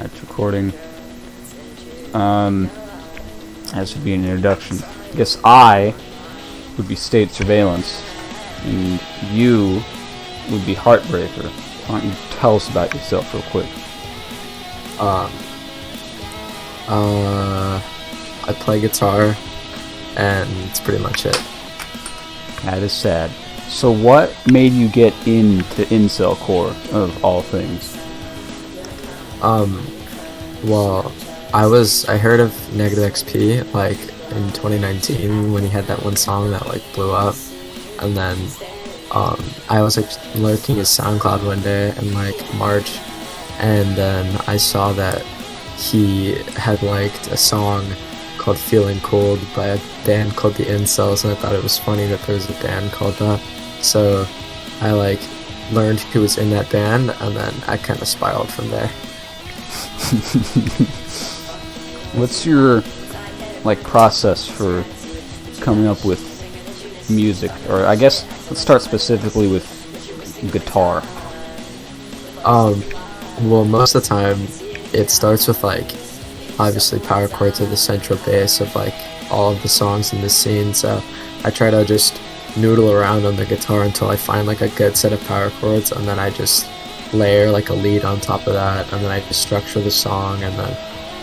It's recording. As would be an introduction. I guess I would be State Surveillance, and you would be H4rtbrkr. Why don't you tell us about yourself real quick? I play guitar, and it's pretty much it. That is sad. So what made you get into incelcore, of all things? Well, I heard of Negative XP, like, in 2019, when he had that one song that, like, blew up, and then, I was, like, lurking his SoundCloud one day in, like, March, and then I saw that he had liked a song called Feeling Cold by a band called The Incels, and I thought it was funny that there was a band called that, so I, like, learned who was in that band, and then I kind of spiraled from there. What's your, like, process for coming up with music? Or I guess let's start specifically with guitar. Well, most of the time it starts with, like, obviously power chords are the central base of, like, all of the songs in this scene, so I try to just noodle around on the guitar until I find, like, a good set of power chords, and then I just layer, like, a lead on top of that, and then I just structure the song, and then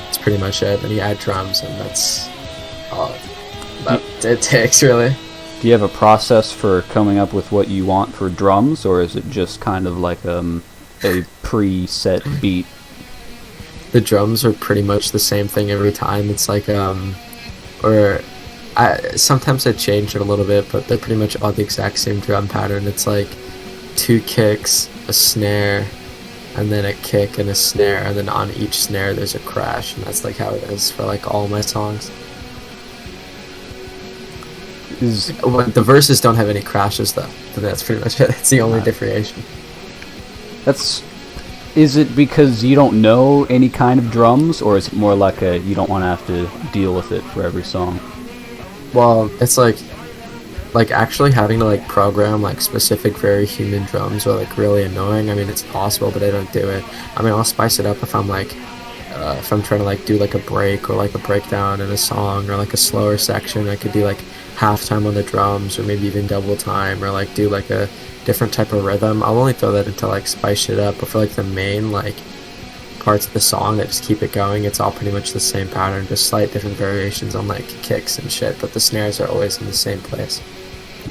that's pretty much it. Then you add drums, and that's all that it takes, really. Do you have a process for coming up with what you want for drums, or is it just kind of like a preset beat? The drums are pretty much the same thing every time. It's like, sometimes I change it a little bit, but they're pretty much all the exact same drum pattern. It's like 2 kicks, a snare, and then a kick and a snare, and then on each snare there's a crash, and that's like how it is for like all my songs. The verses don't have any crashes though, but that's pretty much it. It's the only differentiation. Is it because you don't know any kind of drums, or is it more like you don't want to have to deal with it for every song? Well, it's like actually having to like program like specific very human drums are like really annoying. I mean, it's possible, but I don't do it. I mean, I'll spice it up if I'm like if I'm trying to like do like a break or like a breakdown in a song, or like a slower section. I could do like halftime on the drums, or maybe even double time, or like do like a different type of rhythm. I'll only throw that in to like spice it up, but for like the main like parts of the song that just keep it going, it's all pretty much the same pattern, just slight different variations on like kicks and shit, but the snares are always in the same place.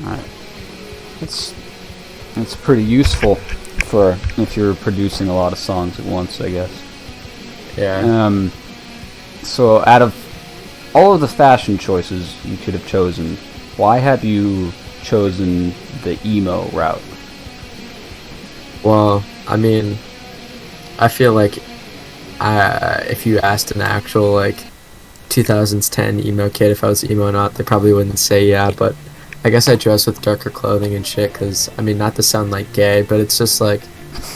Alright. That's pretty useful for if you're producing a lot of songs at once, I guess. Yeah. So out of all of the fashion choices you could have chosen, why have you chosen the emo route? Well, I mean, I feel like if you asked an actual like 2010 emo kid if I was emo or not, they probably wouldn't say yeah, but I guess I dress with darker clothing and shit because, I mean, not to sound like gay, but it's just like,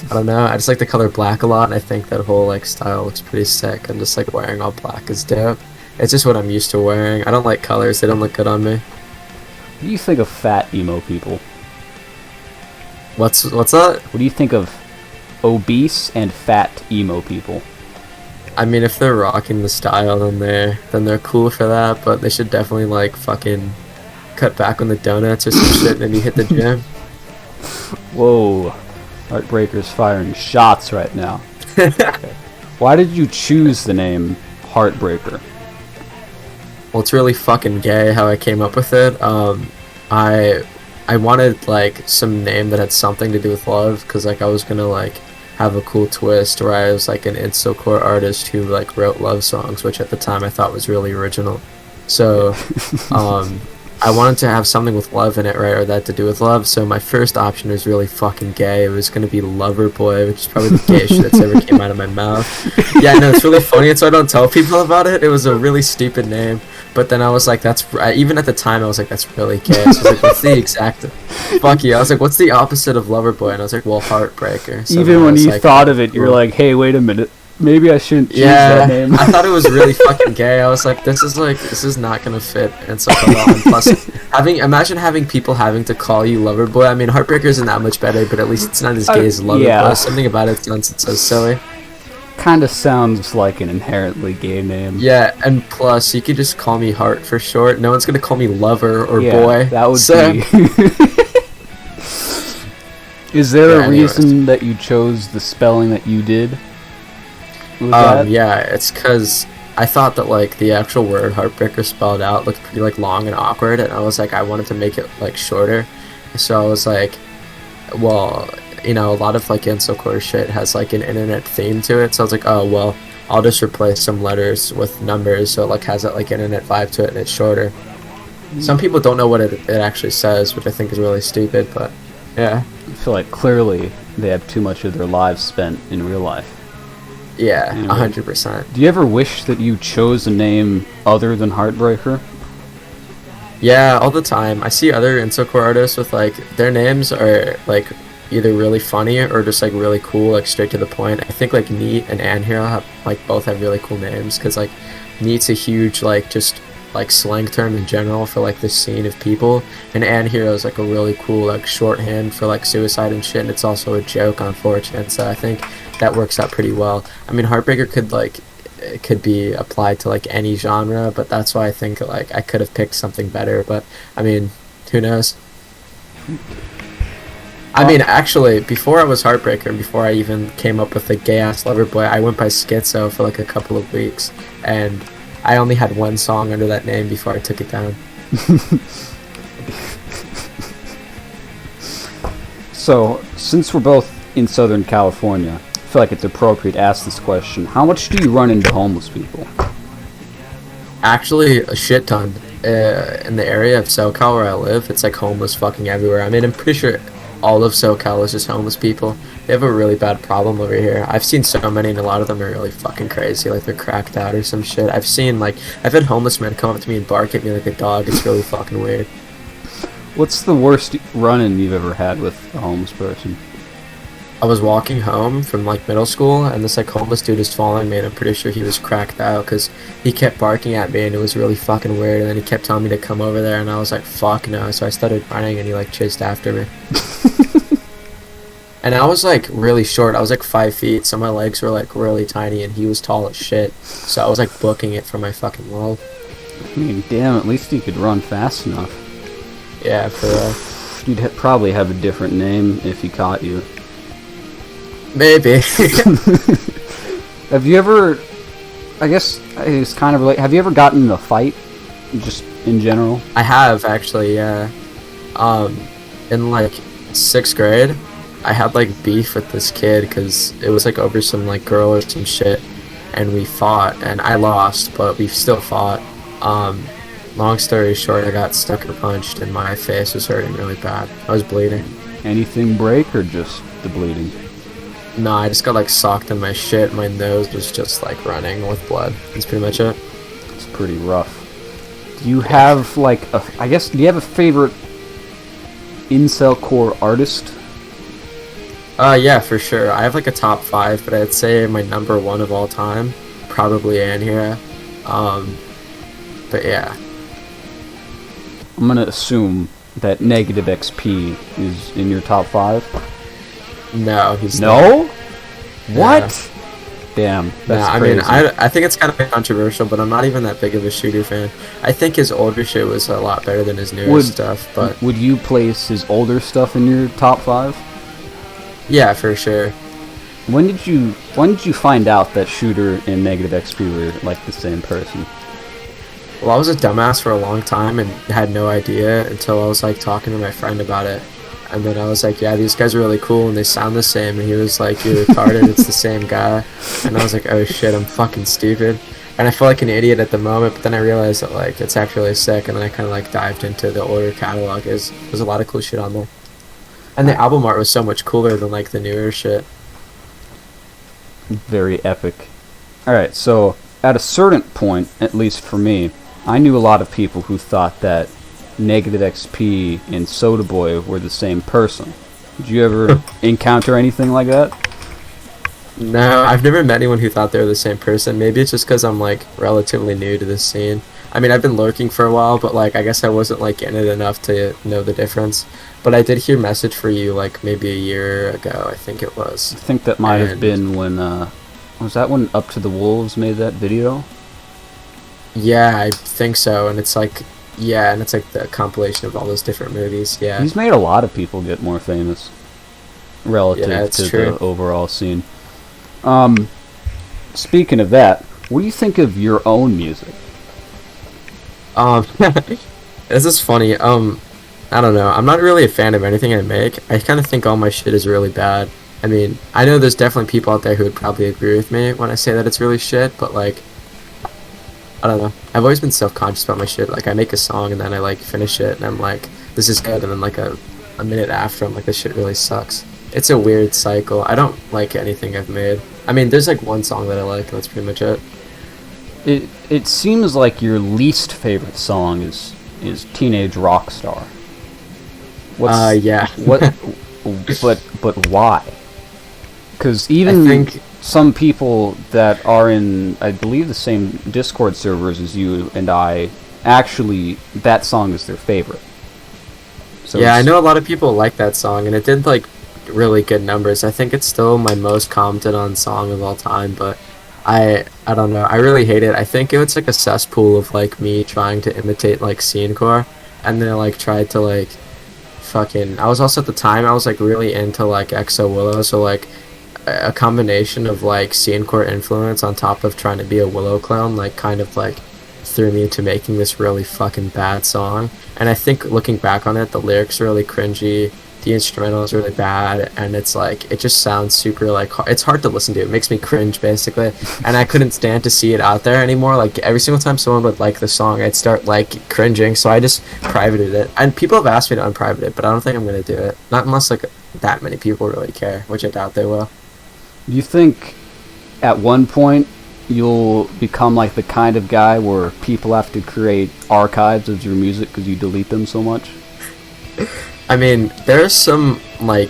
I don't know, I just like the color black a lot, and I think that whole like style looks pretty sick, and just like wearing all black is dope. It's just what I'm used to wearing. I don't like colors, they don't look good on me. What do you think of fat emo people? What's that? What do you think of obese and fat emo people? I mean, if they're rocking the style, then they're cool for that, but they should definitely like fucking cut back on the donuts or some shit, maybe hit the gym. Whoa, H4rtbrkr's firing shots right now. Okay. Why did you choose the name H4rtbrkr? Well, it's really fucking gay how I came up with it. I wanted like some name that had something to do with love, because like I was gonna like have a cool twist where I was like an incelcore artist who like wrote love songs, which at the time I thought was really original. So I wanted to have something with love in it, right, or that to do with love, so my first option was really fucking gay. It was going to be Loverboy, which is probably the gayest shit that's ever came out of my mouth. Yeah, no, it's really funny, and so I don't tell people about it. It was a really stupid name, but then I was like, even at the time, I was like, that's really gay. So I was like, what's the exact, fuck you, I was like, what's the opposite of Loverboy? And I was like, well, H4rtbrkr. So even when you thought of it, you're like, hey, wait a minute. Maybe I shouldn't choose that name. I thought it was really fucking gay. I was like, this is not gonna fit. And so and plus, imagine having people having to call you Loverboy. I mean, H4rtbrkr isn't that much better, but at least it's not as gay as Loverboy. Yeah. Something about it sounds so silly. kind of sounds like an inherently gay name. Yeah, and plus, you could just call me Heart for short. No one's gonna call me Lover or Yeah, Boy. that would so, be... Is there a anyways. reason that you chose the spelling that you did? Was that? Yeah, it's because I thought that, like, the actual word Heartbreaker spelled out looked pretty, like, long and awkward, and I was like, I wanted to make it, like, shorter. So I was like, well, you know, a lot of, like, incelcore shit has, like, an internet theme to it, so I was like, oh, well, I'll just replace some letters with numbers, so it, like, has that, like, internet vibe to it, and it's shorter. Some people don't know what it actually says, which I think is really stupid, but, yeah. I feel like clearly they have too much of their lives spent in real life. Yeah, Anyway. 100%. Do you ever wish that you chose a name other than Heartbreaker? Yeah, all the time. I see other incelcore artists with, like, their names are, like, either really funny or just, like, really cool, like, straight to the point. I think, like, Neat and Anhero have, like, both have really cool names, because, like, Neat's a huge, like, just, like, slang term in general for, like, this scene of people, and Anhero is, like, a really cool, like, shorthand for, like, suicide and shit, and it's also a joke on 4chan, so I think that works out pretty well. I mean, Heartbreaker could, like, it could be applied to, like, any genre, but that's why I think, like, I could have picked something better, but I mean, who knows. I mean, actually, before I was Heartbreaker and before I even came up with the gay ass lover boy, I went by Schizo for like a couple of weeks, and I only had one song under that name before I took it down. So, since we're both in Southern California, I feel like it's appropriate to ask this question. How much do you run into homeless people? Actually, a shit ton. In the area of SoCal where I live, it's like homeless fucking everywhere. I mean, I'm pretty sure all of SoCal is just homeless people. They have a really bad problem over here. I've seen so many, and a lot of them are really fucking crazy. Like, they're cracked out or some shit. I've had homeless men come up to me and bark at me like a dog. It's really fucking weird. What's the worst run-in you've ever had with a homeless person? I was walking home from, like, middle school, and this, like, homeless dude is following me, and I'm pretty sure he was cracked out, because he kept barking at me, and it was really fucking weird, and then he kept telling me to come over there, and I was like, fuck no, so I started running, and he, like, chased after me. And I was, like, really short. I was, like, 5 feet, so my legs were, like, really tiny, and he was tall as shit, so I was, like, booking it for my fucking world. I mean, damn, at least you could run fast enough. Yeah, for real. You'd probably have a different name if he caught you. Maybe. Have you ever, I guess it's kind of like, have you ever gotten in a fight, just in general? I have, actually, yeah. In, like, 6th grade, I had, like, beef with this kid, because it was, like, over some, like, girl or some shit, and we fought, and I lost, but we still fought. Long story short, I got sucker punched, and my face was hurting really bad. I was bleeding. Anything break, or just the bleeding? No, I just got, like, socked in my shit. My nose was just, like, running with blood. That's pretty much it. It's pretty rough. Do you have, like, do you have a favorite incelcore artist? Yeah, for sure. I have, like, a top 5, but I'd say my number 1 of all time, probably Anhero. But yeah. I'm gonna assume that Negative XP is in your top 5. No, he's No? not. What? Damn, that's I crazy. mean, I think it's kind of controversial, but I'm not even that big of a Shooter fan. I think his older shit was a lot better than his newer stuff, but would you place his older stuff in your top 5? yeah, for sure. When did you find out that Shooter and Negative XP were like the same person? Well, I was a dumbass for a long time and had no idea until I was, like, talking to my friend about it. And then I was like, yeah, these guys are really cool and they sound the same. And he was like, you're retarded, it's the same guy. And I was like, oh shit, I'm fucking stupid. And I felt like an idiot at the moment, but then I realized that, like, it's actually sick. And then I kind of, like, dived into the older catalog. There's a lot of cool shit on there. And the album art was so much cooler than, like, the newer shit. Very epic. Alright, so at a certain point, at least for me, I knew a lot of people who thought that Negative XP and Soda Boy were the same person. Did you ever encounter anything like that? No, I've never met anyone who thought they were the same person. Maybe it's just because I'm, like, relatively new to this scene. I mean, I've been lurking for a while, but, like, I guess I wasn't, like, in it enough to know the difference. But I did hear Message for You, like, maybe a year ago, I think it was. I think that might have been when Was that when Up to the Wolves made that video? Yeah, I think so. And it's like, yeah, and it's like the compilation of all those different movies. Yeah. He's made a lot of people get more famous relative to the overall scene. Speaking of that, what do you think of your own music? This is funny. I don't know. I'm not really a fan of anything I make. I kind of think all my shit is really bad. I mean, I know there's definitely people out there who would probably agree with me when I say that it's really shit, but like, I don't know. I've always been self-conscious about my shit. Like, I make a song and then I like finish it and I'm like, this is good, and then like a minute after I'm like, this shit really sucks. It's a weird cycle. I don't like anything I've made. I mean, there's like one song that I like, and that's pretty much it. It seems like your least favorite song is Teenage Rockstar. Yeah. But why? Because even some people that are in, I believe, the same Discord servers as you and I, actually, that song is their favorite. So yeah, I know a lot of people like that song, and it did like really good numbers. I think it's still my most commented on song of all time, but I don't know. I really hate it. I think it was like a cesspool of like me trying to imitate like scenecore, and then I like tried to like fucking. I was also at the time I was like really into like EXO Willow, so like a combination of like scenecore influence on top of trying to be a Willow clone, like kind of like threw me into making this really fucking bad song. And I think looking back on it, the lyrics are really cringy, the instrumental is really bad, and it's like, it just sounds super like, it's hard to listen to. It makes me cringe basically, and I couldn't stand to see it out there anymore. Like every single time someone would like the song, I'd start like cringing, so I just privated it. And people have asked me to unprivate it, but I don't think I'm gonna do it, not unless like that many people really care, which I doubt they will. Do you think at one point you'll become like the kind of guy where people have to create archives of your music because you delete them so much? I mean, there's some like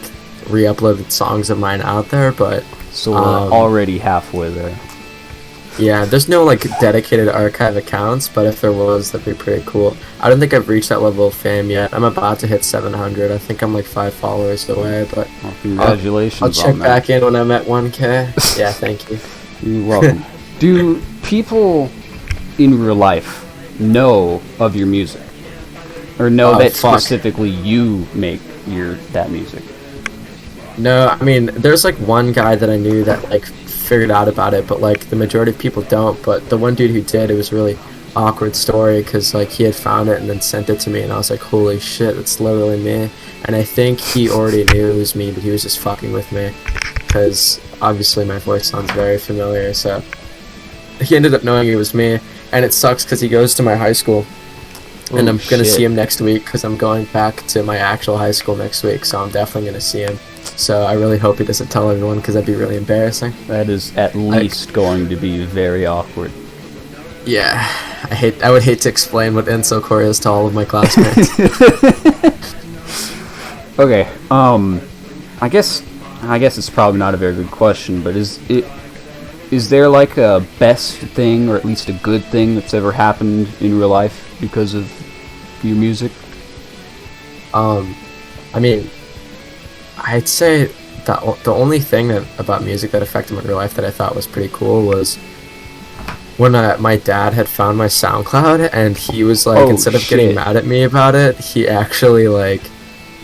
re-uploaded songs of mine out there, but so we're already halfway there. Yeah, there's no like dedicated archive accounts, but if there was, that'd be pretty cool. I don't think I've reached that level of fame yet. I'm about to hit 700. I think I'm like 5 followers away, but well, congratulations. I'll check back in when I'm at 1K. Yeah, thank you. You're welcome. Do people in real life know of your music, or know that specifically you make that music? No, I mean, there's like one guy that I knew that like figured out about it, but like the majority of people don't. But the one dude who did, it was a really awkward story because like he had found it and then sent it to me, and I was like, holy shit, that's literally me. And I think he already knew it was me, but he was just fucking with me because obviously my voice sounds very familiar. So he ended up knowing it was me, and it sucks because he goes to my high school. And I'm going to see him next week because I'm going back to my actual high school next week, so I'm definitely going to see him. So I really hope he doesn't tell everyone because that'd be really embarrassing. That is at least going to be very awkward. Yeah, I would hate to explain what incelcore is to all of my classmates. Okay, I guess it's probably not a very good question, but is there like a best thing, or at least a good thing, that's ever happened in real life because of your music? I mean, I'd say the only thing about music that affected my real life that I thought was pretty cool was when my dad had found my SoundCloud, and he was like, instead of getting mad at me about it, he actually like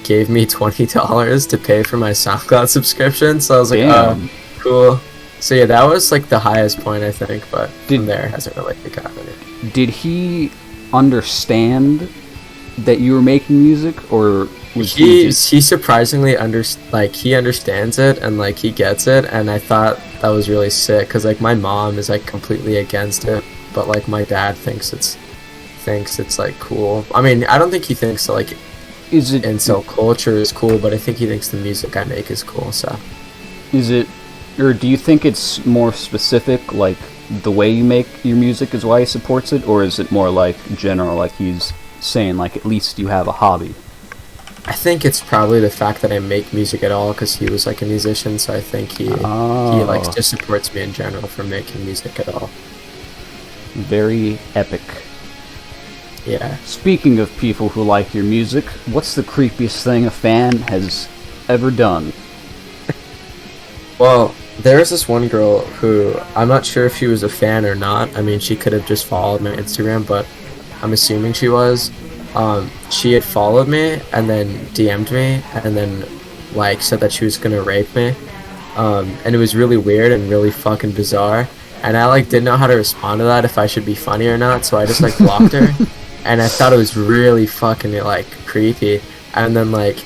gave me $20 to pay for my SoundCloud subscription. So I was like, oh, cool. So yeah, that was like the highest point, I think, but from there it hasn't really gotten it. Did he understand that you were making music, or was he surprisingly he understands it and like he gets it, and I thought that was really sick because like my mom is like completely against it, but like my dad thinks it's like cool. I mean, I don't think he thinks that, like, incel culture is cool, but I think he thinks the music I make is cool. So is it, or do you think it's more specific, like the way you make your music is why he supports it, or is it more like general, like he's saying like at least you have a hobby? I think it's probably the fact that I make music at all because he was like a musician, so I think he like just supports me in general for making music at all. Very epic. Yeah. Speaking of people who like your music, what's the creepiest thing a fan has ever done? Well, There's this one girl who I'm not sure if she was a fan or not. I mean, she could have just followed my Instagram, but I'm assuming she was. She had followed me and then DM'd me and then like said that she was gonna rape me. And it was really weird and really fucking bizarre. And I like didn't know how to respond to that, if I should be funny or not. So I just like blocked her. And I thought it was really fucking like creepy. And then like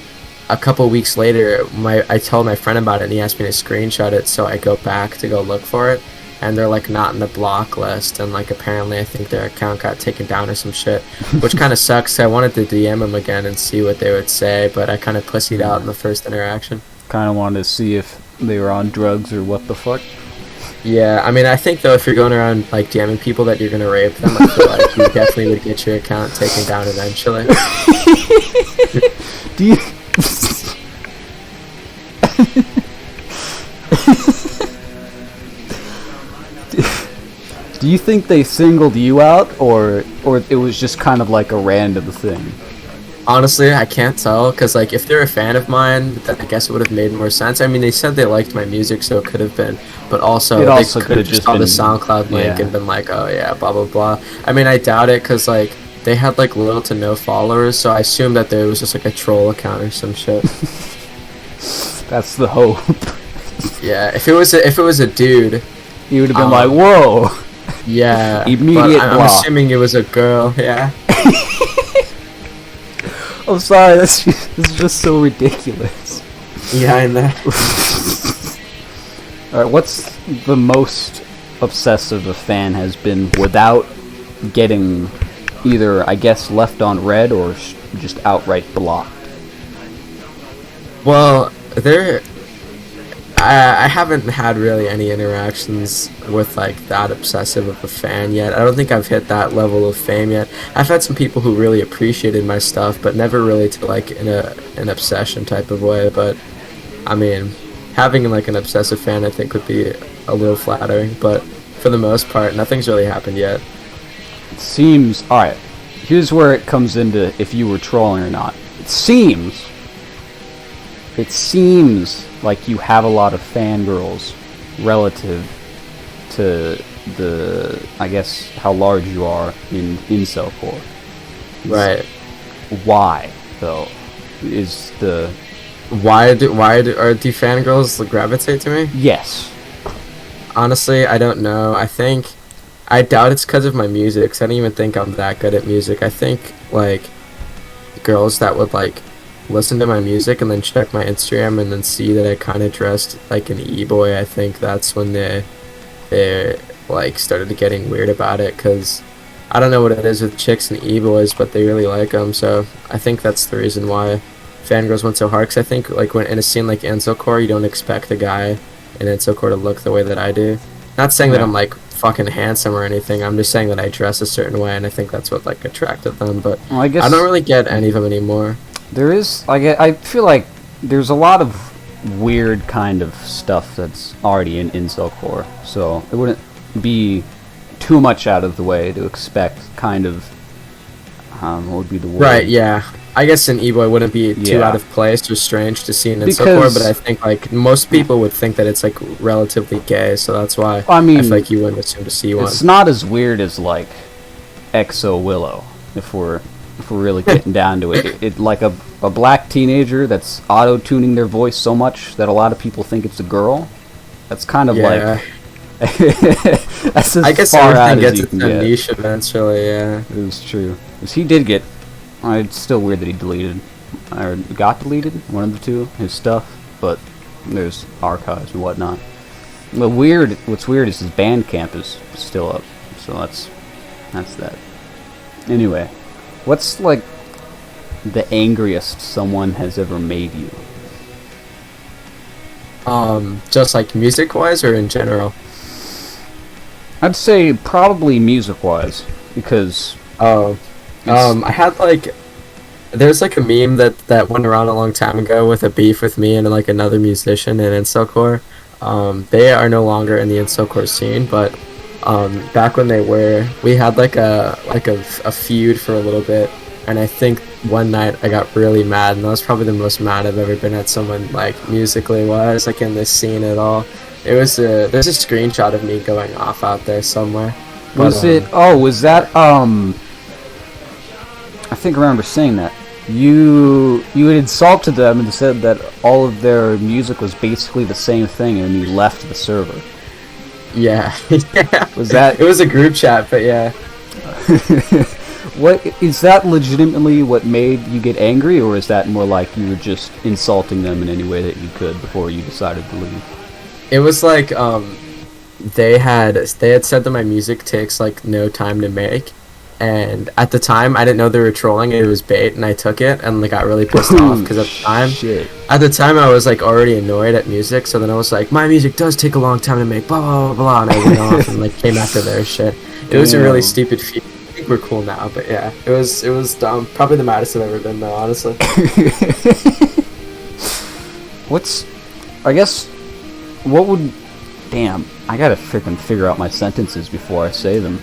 a couple weeks later, I told my friend about it and he asked me to screenshot it. So I go back to go look for it. And they're like not in the block list, and like apparently I think their account got taken down or some shit, which kind of sucks. I wanted to DM them again and see what they would say, but I kind of pussied out in the first interaction. Kind of wanted to see if they were on drugs or what the fuck. Yeah, I mean, I think though if you're going around like DMing people that you're gonna rape them, I feel like you definitely would get your account taken down eventually. Do you? Do you think they singled you out, or it was just kind of like a random thing? Honestly, I can't tell, because like if they're a fan of mine, then I guess it would have made more sense. I mean, they said they liked my music, so it could have been, but also It they also could have just saw the SoundCloud link yeah. and been like, oh yeah, blah blah blah. I mean, I doubt it, because like they had like little to no followers, so I assume that there was just like a troll account or some shit. That's the hope. Yeah, if it was a dude, You would have been like, whoa. yeah, Immediate but I'm block. assuming it was a girl. Yeah. I'm sorry, this is just so ridiculous. Yeah, I know. Alright, what's the most obsessive a fan has been without getting either, I guess, left on red or just outright blocked? Well, I haven't had really any interactions with like that obsessive of a fan yet. I don't think I've hit that level of fame yet. I've had some people who really appreciated my stuff, but never really to like in an obsession type of way. But I mean, having like an obsessive fan, I think would be a little flattering. But for the most part, nothing's really happened yet. It seems... Alright, here's where it comes into if you were trolling or not. It seems like you have a lot of fangirls relative to the, I guess, how large you are in incelcore. Right. Why, though, is the... Why do fangirls gravitate to me? Yes. Honestly, I don't know. I doubt it's because of my music, 'cause I don't even think I'm that good at music. I think, like, girls that would, like, listen to my music and then check my Instagram and then see that I kind of dressed like an e-boy, I think that's when they like, started getting weird about it, because I don't know what it is with chicks and e-boys, but they really like them, so I think that's the reason why fangirls went so hard, because I think, like, when in a scene like incelcore, you don't expect a guy in incelcore to look the way that I do. Not saying that I'm, like, fucking handsome or anything, I'm just saying that I dress a certain way, and I think that's what, like, attracted them, but Well, I guess I don't really get any of them anymore. there is... I feel like there's a lot of weird kind of stuff that's already in incelcore, so it wouldn't be too much out of the way to expect kind of... what would be the word? Right, yeah. I guess an e-boy wouldn't be too Yeah. out of place or strange to see in Because- incelcore, but I think, like, most people would think that it's, like, relatively gay, so that's why I mean, feel like you wouldn't assume to see one. It's not as weird as, like, Exo Willow, if we're really getting down to it. It like a black teenager that's auto-tuning their voice so much that a lot of people think it's a girl. That's kind of Yeah. like... that's as I guess far out everything as gets you its can own get. niche eventually, yeah. It was true. 'Cause he did get... it's still weird that he deleted, or got deleted, one of the two, his stuff, but there's archives and whatnot. What's weird is his Bandcamp is still up, so that's that. Anyway, what's, like, the angriest someone has ever made you? Just, like, music-wise or in general? I'd say probably music-wise, because... I had, like, there's, like, a meme that went around a long time ago with a beef with me and, like, another musician in incelcore. They are no longer in the incelcore scene, but back when they were, we had, like, a feud for a little bit, and I think one night I got really mad, and that was probably the most mad I've ever been at someone, like, musically wise, like, in this scene at all. It was there's a screenshot of me going off out there somewhere. Was it? Oh, was that? I think I remember saying that. You had insulted them and said that all of their music was basically the same thing, and you left the server. Yeah. Yeah. Was that? It was a group chat, but yeah. What is that? Legitimately, what made you get angry, or is that more like you were just insulting them in any way that you could before you decided to leave? It was like they had said that my music takes like no time to make, and at the time I didn't know they were trolling. It was bait, and I took it and like got really pissed off because at the time I was like already annoyed at music. So then I was like, my music does take a long time to make, blah blah blah blah, and I went off and like came after their shit. It was a really stupid feat. I think we're cool now, but yeah, it was dumb. Probably the maddest I've ever been though, honestly. What would... Damn, I gotta freaking figure out my sentences before I say them.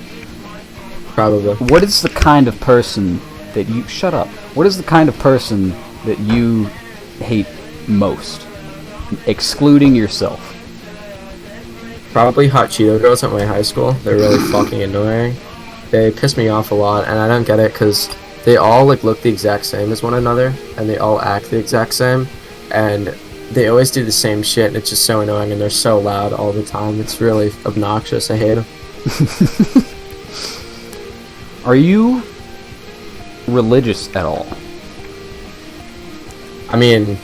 Probably. What is the kind of person that you... Shut up. What is the kind of person that you hate most? Excluding yourself. Probably hot Cheeto girls at my high school. They're really fucking annoying. They piss me off a lot, and I don't get it because they all like look the exact same as one another, and they all act the exact same, and they always do the same shit, and it's just so annoying, and they're so loud all the time. It's really obnoxious. I hate them. Are you religious at all? I mean,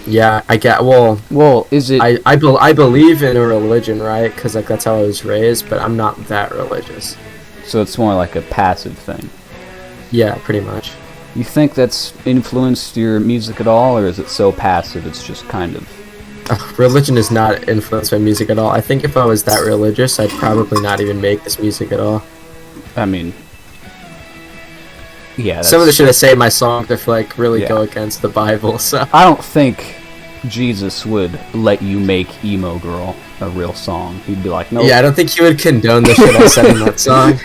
yeah, I get. Well, is it? I believe in a religion, right? Because like that's how I was raised, but I'm not that religious. So it's more like a passive thing. Yeah, pretty much. You think that's influenced your music at all, or is it so passive it's just kind of... Religion is not influenced by music at all. I think if I was that religious, I'd probably not even make this music at all. I mean... Yeah, some of the shit I say in my songs I feel like really go against the Bible, so... I don't think Jesus would let you make Emo Girl a real song. He'd be like, no. Yeah, I don't think he would condone the shit I said in that song.